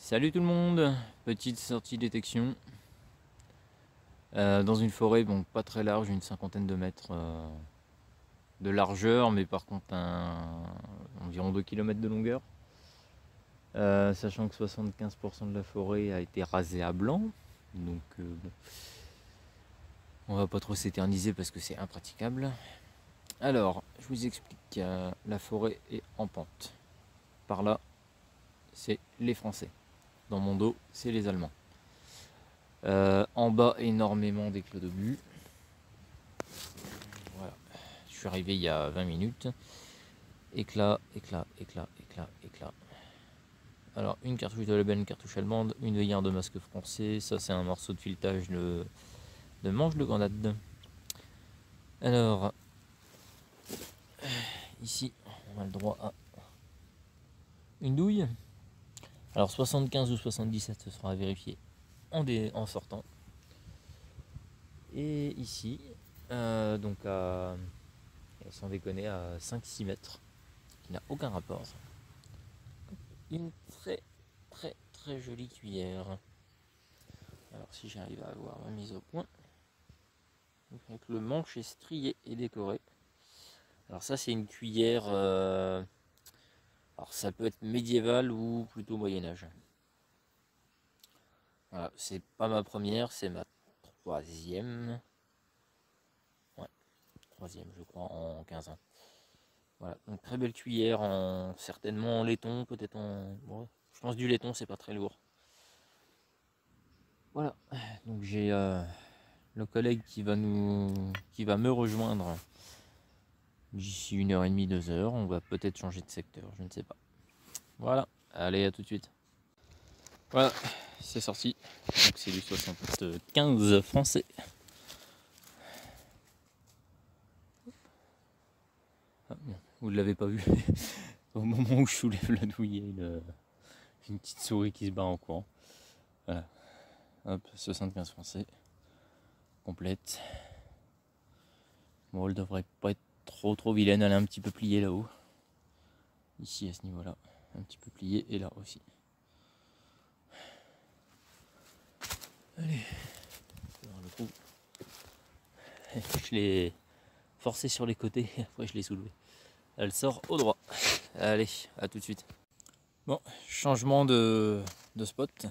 Salut tout le monde, petite sortie détection dans une forêt, bon pas très large, une cinquantaine de mètres de largeur, mais par contre environ 2 km de longueur, sachant que 75% de la forêt a été rasée à blanc, donc bon, on va pas trop s'éterniser parce que c'est impraticable. Alors, je vous explique, la forêt est en pente. Par là, c'est les Français. Dans mon dos, c'est les Allemands. En bas, énormément d'éclats d'obus. Voilà. Je suis arrivé il y a 20 minutes. Éclat, éclat, éclat, éclat, éclat. Alors, une cartouche de label, une cartouche allemande, une œillère de masque français. Ça, c'est un morceau de filetage de manche de grenade. Alors, ici, on a le droit à une douille. Alors, 75 ou 77, ce sera à vérifier en sortant. Et ici, donc sans déconner, à 5-6 mètres, qui n'a aucun rapport. Une très très très jolie cuillère. Alors si j'arrive à avoir ma mise au point, donc le manche est strié et décoré. Alors ça c'est une cuillère, alors ça peut être médiéval ou plutôt Moyen-Âge. Voilà, c'est pas ma première, c'est ma troisième. Ouais, troisième je crois en 15 ans. Voilà, donc très belle cuillère, certainement en laiton, peut-être en... Bon, je pense du laiton, c'est pas très lourd. Voilà, donc j'ai le collègue qui va me rejoindre d'ici 1h30, 2h. On va peut-être changer de secteur, je ne sais pas. Voilà, allez, à tout de suite. Voilà, c'est sorti. Donc c'est du 75 français. Ah, vous ne l'avez pas vu. Au moment où je soulève la douille, il y a une petite souris qui se bat en courant. Voilà. Hop, 75 français. Complète. Bon, elle devrait pas être trop vilaine, elle est un petit peu pliée là-haut. Ici à ce niveau-là, un petit peu pliée, et là aussi. Allez, le coup. Je l'ai forcé sur les côtés, et après je l'ai soulevé. Elle sort au droit. Allez, à tout de suite. Bon, changement de spot.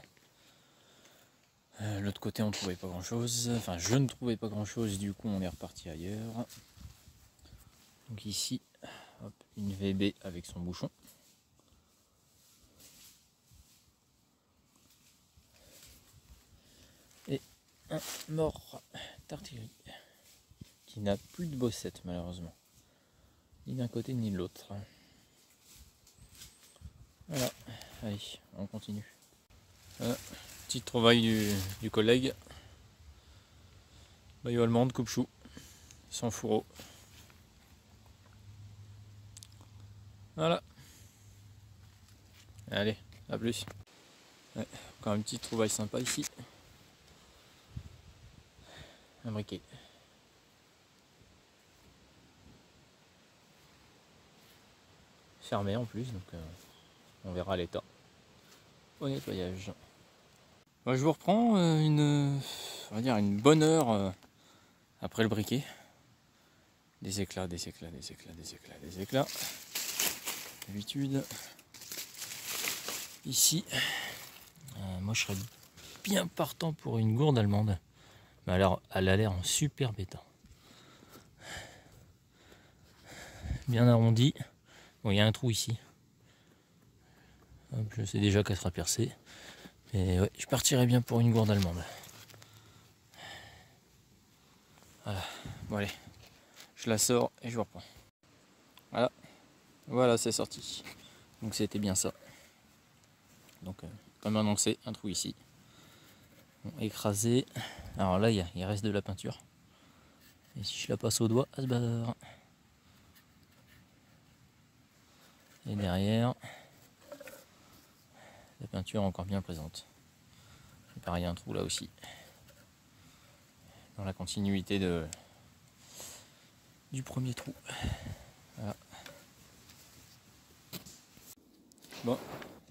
L'autre côté on trouvait pas grand chose, enfin je ne trouvais pas grand chose, du coup on est reparti ailleurs. Donc ici, hop, une VB avec son bouchon. Et un mort d'artillerie qui n'a plus de bossette malheureusement, ni d'un côté ni de l'autre. Voilà, allez, on continue. Voilà, petite trouvaille du collègue. Maillot allemande, coupe-chou, sans fourreau. Voilà. Allez, à plus. Ouais, encore une petite trouvaille sympa ici. Un briquet. Fermé en plus, donc on verra l'état au nettoyage. Bon, je vous reprends on va dire une bonne heure après le briquet. Des éclats, des éclats, des éclats, des éclats, des éclats. D'habitude. Ici, moi je serais bien partant pour une gourde allemande. Mais alors, elle a l'air en superbe état. Bien arrondi. Bon, il y a un trou ici. Hop, je sais déjà qu'elle sera percée. Mais ouais, je partirais bien pour une gourde allemande. Voilà. Bon allez, je la sors et je vous reprends. Voilà, voilà c'est sorti. Donc c'était bien ça. Donc comme annoncé, un trou ici. Bon, écrasé. Alors là, il reste de la peinture. Et si je la passe au doigt, elle se barre. Et derrière, la peinture encore bien présente. Et pareil, un trou là aussi. Dans la continuité du premier trou. Voilà. Bon,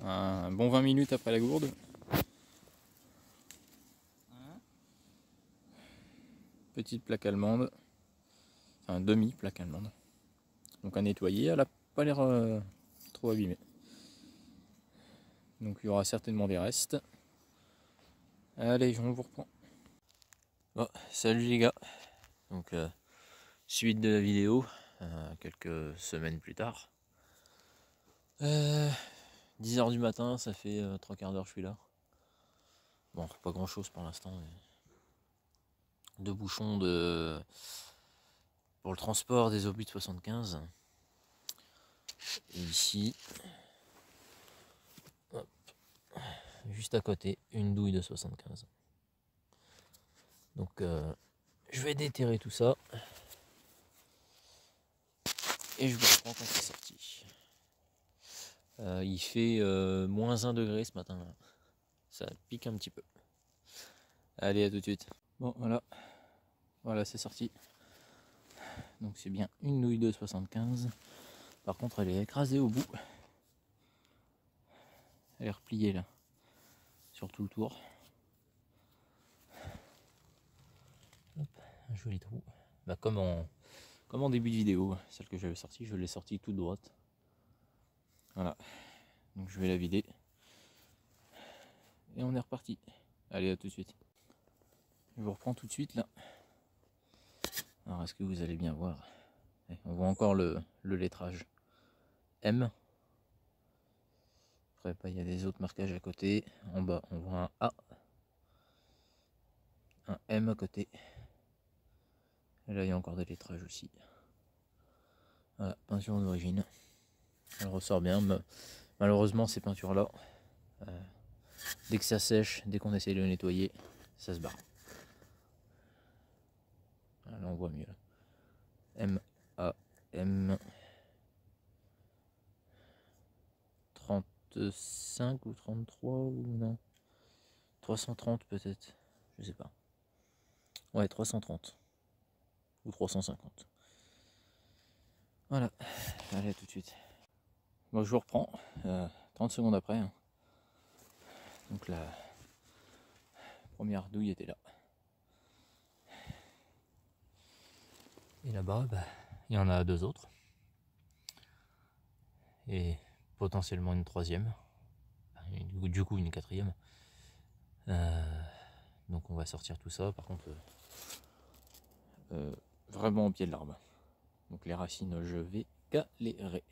un bon 20 minutes après la gourde. Petite plaque allemande, enfin demi-plaque allemande. Donc à nettoyer, elle n'a pas l'air trop abîmée. Donc il y aura certainement des restes. Allez, on vous reprend. Bon, salut les gars. Donc suite de la vidéo, quelques semaines plus tard. 10h du matin, ça fait 3/4 d'heure que je suis là. Bon, pas grand chose pour l'instant. Mais... Deux bouchons pour le transport des obus de 75. Et ici, hop, juste à côté, une douille de 75. Donc je vais déterrer tout ça. Et je vous reprends quand c'est sorti. Il fait -1 degré ce matin. Ça pique un petit peu. Allez, à tout de suite. Bon, voilà, c'est sorti. Donc c'est bien une douille de 75. Par contre, elle est écrasée au bout. Elle est repliée là, sur tout le tour. Hop, un joli trou. Bah, comme en début de vidéo, celle que j'avais sortie, je l'ai sortie toute droite. Voilà. Donc je vais la vider. Et on est reparti. Allez, à tout de suite. Je vous reprends tout de suite là. Alors est-ce que vous allez bien voir? On voit encore le lettrage M. Après, il y a des autres marquages à côté. En bas, on voit un A. Un M à côté. Et là, il y a encore des lettrages aussi. Voilà, peinture d'origine. Elle ressort bien. Mais malheureusement, ces peintures-là, dès que ça sèche, dès qu'on essaie de le nettoyer, ça se barre. Là, on voit mieux. M, A, M. 35 ou 33 ou non? 330 peut-être. Je sais pas. Ouais, 330. Ou 350. Voilà. Allez, à tout de suite. Bon, je vous reprends. 30 secondes après. Hein. Donc la première douille était là. Et là-bas, bah, il y en a deux autres. Et potentiellement une troisième. Du coup, une quatrième. Donc on va sortir tout ça. Par contre, vraiment au pied de l'arbre. Donc les racines, je vais galérer.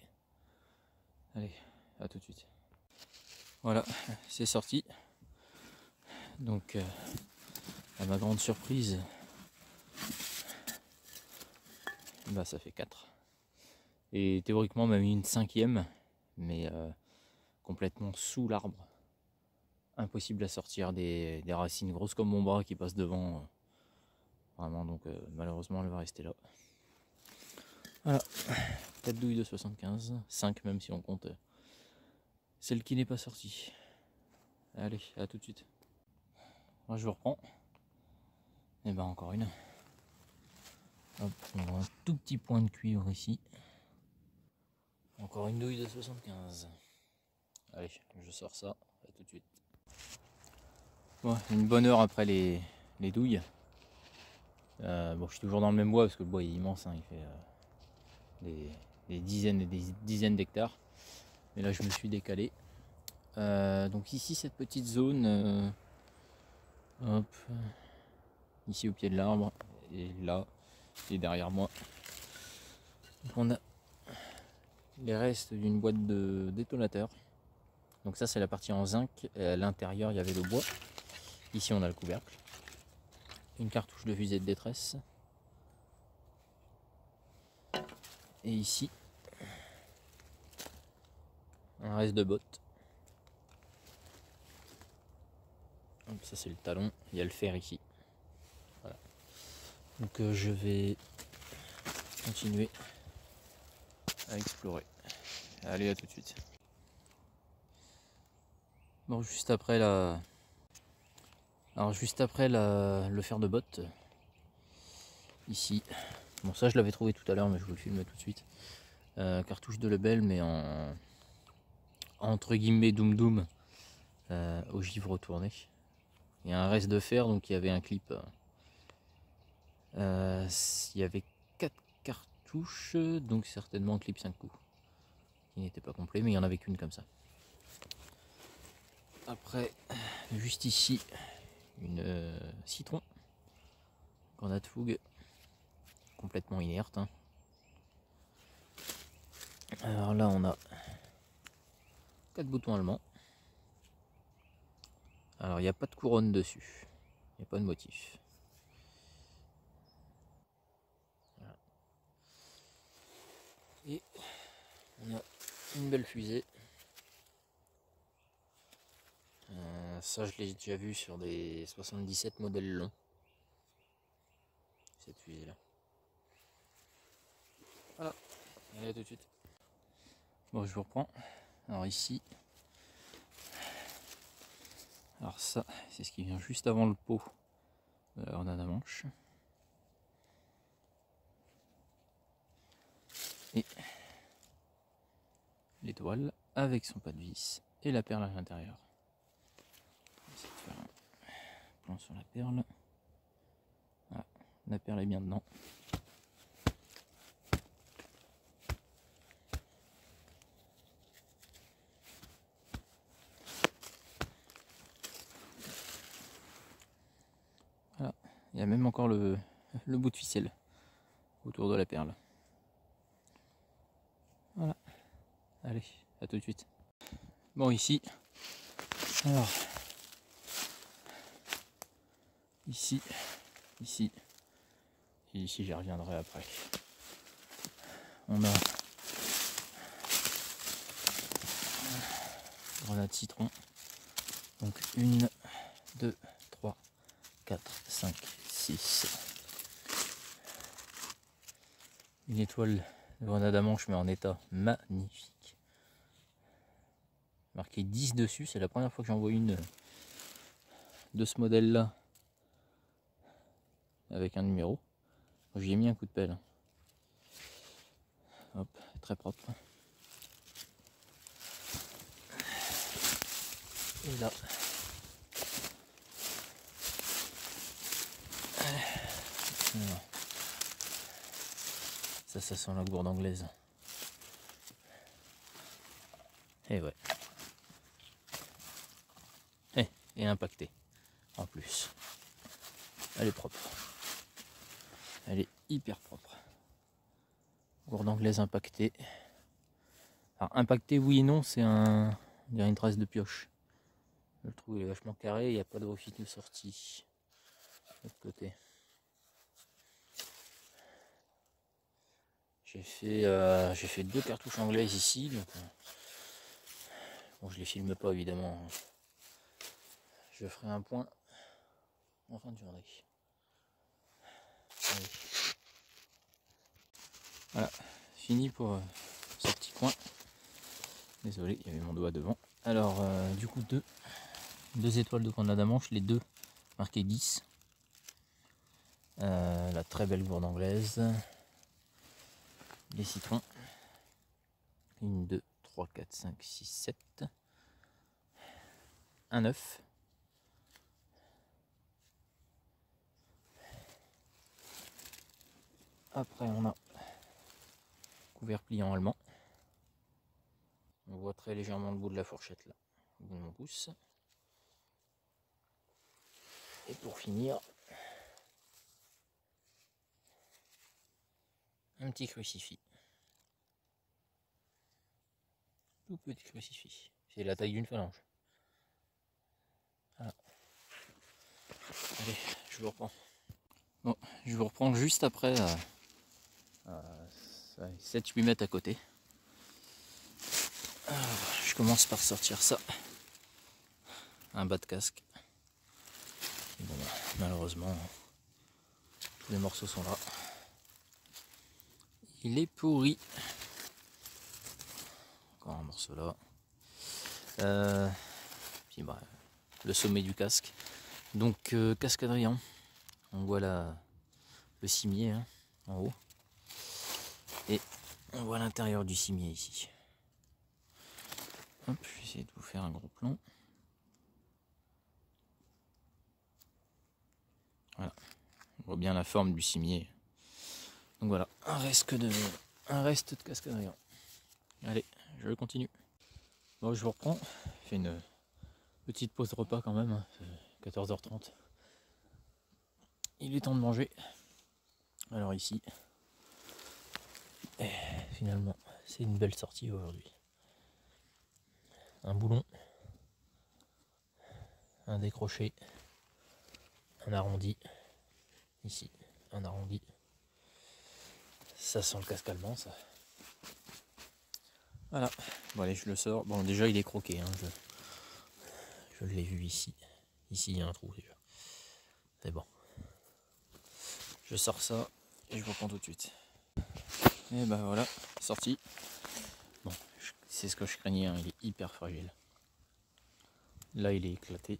Allez, à tout de suite. Voilà, c'est sorti. Donc, à ma grande surprise, bah ça fait 4. Et théoriquement, on m'a mis une 5e, mais complètement sous l'arbre. Impossible à sortir, des racines grosses comme mon bras qui passent devant. Vraiment, donc malheureusement, elle va rester là. Voilà, 4 douilles de 75, 5 même si on compte celle qui n'est pas sortie. Allez, à tout de suite. Moi, je vous reprends. Et ben encore une. Hop, on voit un tout petit point de cuivre ici. Encore une douille de 75. Allez, je sors ça. À tout de suite. Bon, une bonne heure après les douilles. Bon, je suis toujours dans le même bois parce que le bois est immense. Hein, il fait des dizaines et des dizaines d'hectares. Mais là, je me suis décalé. Donc ici, cette petite zone. Hop. Ici au pied de l'arbre. Et là, et derrière moi. Donc on a les restes d'une boîte de détonateur. Donc ça, c'est la partie en zinc. Et à l'intérieur, il y avait le bois. Ici, on a le couvercle. Une cartouche de fusée de détresse. Et ici, un reste de botte. Ça, c'est le talon. Il y a le fer ici. Voilà. Donc je vais continuer à explorer. Allez, à tout de suite. Bon, juste après le fer de botte, ici, bon ça je l'avais trouvé tout à l'heure mais je vous le filme tout de suite, cartouche de Lebel mais en entre guillemets Doom Doom ogive retournée. Il y a un reste de fer, donc il y avait un clip. Il y avait 4 cartouches, donc certainement un clip 5 coups. Qui n'était pas complet, mais il n'y en avait qu'une comme ça. Après, juste ici, une citron, grenade fougue, complètement inerte. Hein. Alors là, on a 4 boutons allemands. Alors, il n'y a pas de couronne dessus, il n'y a pas de motif. Voilà. Et on a une belle fusée. Ça, je l'ai déjà vu sur des 77 modèles longs. Cette fusée là. Voilà, allez à tout de suite. Bon, je vous reprends. Alors ici, alors ça, c'est ce qui vient juste avant le pot de la grenade à manche. Et l'étoile avec son pas de vis et la perle à l'intérieur. On va essayer de faire un plan sur la perle. Voilà, la perle est bien dedans. Voilà, il y a même encore le bout de ficelle autour de la perle. Voilà, allez, à tout de suite. Bon, ici, alors, ici, et ici j'y reviendrai après. On a grenade citron, donc 1, 2, 3, 4, 5, 6. Une étoile de grenade à manche mais en état magnifique. Marqué 10 dessus, c'est la première fois que j'en vois une de ce modèle là avec un numéro. J'y ai mis un coup de pelle. Hop, très propre. Et là, voilà. Ça sent la gourde anglaise. Et ouais. Et impactée en plus. Elle est propre. Elle est hyper propre. Gourde anglaise impactée. Alors impactée oui et non, c'est on dirait une trace de pioche. Le trou est vachement carré, il n'y a pas de refit de sortie. De l'autre côté. J'ai fait 2 cartouches anglaises ici. Donc, bon, je les filme pas évidemment. Je ferai un point en fin de journée. Allez. Voilà, fini pour ce petit coin. Désolé, il y avait mon doigt devant. Alors, du coup, deux étoiles de grenade à manche, les deux marquées 10. La très belle gourde anglaise. Les citrons. 1, 2, 3, 4, 5, 6, 7. Un œuf. Après, on a couvert pliant allemand. On voit très légèrement le bout de la fourchette là, au bout de mon pouce. Et pour finir, un petit crucifix. Tout petit crucifix. C'est la taille d'une phalange. Voilà. Allez, je vous reprends. Bon, je vous reprends juste après 7-8 mètres à côté. Alors, je commence par sortir ça. Un bas de casque. Et bon, malheureusement, tous les morceaux sont là. Il est pourri. Encore un morceau là. Puis bah, le sommet du casque. Donc casque Adrien. On voit le cimier hein, en haut. Et on voit l'intérieur du cimier ici. Hop, je vais essayer de vous faire un gros plan. Voilà, on voit bien la forme du cimier. Donc voilà, un reste de cascadrian. Allez, je continue. Bon, je vous reprends. Je fais une petite pause repas quand même, hein. 14h30. Il est temps de manger. Alors ici, finalement, c'est une belle sortie aujourd'hui. Un boulon, un décroché, un arrondi. Ici, un arrondi. Ça sent le casque allemand, ça. Voilà. Bon allez, je le sors. Bon, déjà il est croqué, hein. Je l'ai vu ici. Ici, il y a un trou déjà. C'est bon. Je sors ça et je reprends tout de suite. Et ben voilà, sorti. Bon, c'est ce que je craignais, hein, il est hyper fragile. Là, il est éclaté.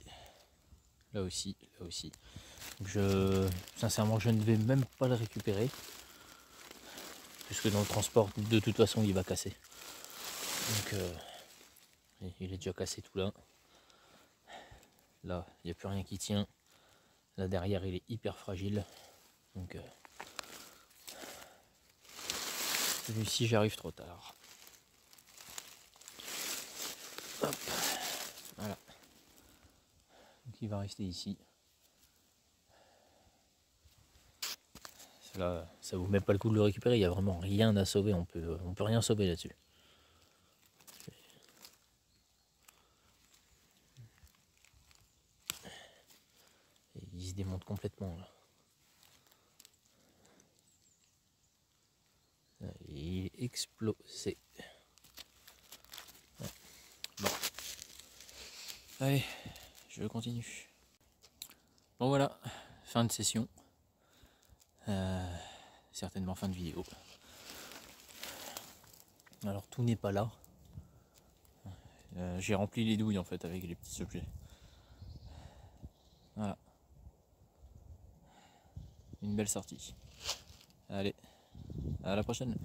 Là aussi, là aussi. Sincèrement, je ne vais même pas le récupérer. Puisque dans le transport, de toute façon, il va casser. Donc, il est déjà cassé tout là. Là, il n'y a plus rien qui tient. Là derrière, il est hyper fragile. Donc, celui-ci, j'arrive trop tard. Hop. Voilà. Donc, il va rester ici. Là, ça vous met pas le coup de le récupérer. Il n'y a vraiment rien à sauver. On peut rien sauver là-dessus. Il se démonte complètement là. Il est explosé. Ouais. Bon. Allez, je continue. Bon voilà, fin de session. Certainement fin de vidéo. Alors tout n'est pas là. J'ai rempli les douilles en fait avec les petits objets. Voilà. Une belle sortie. Allez, à la prochaine.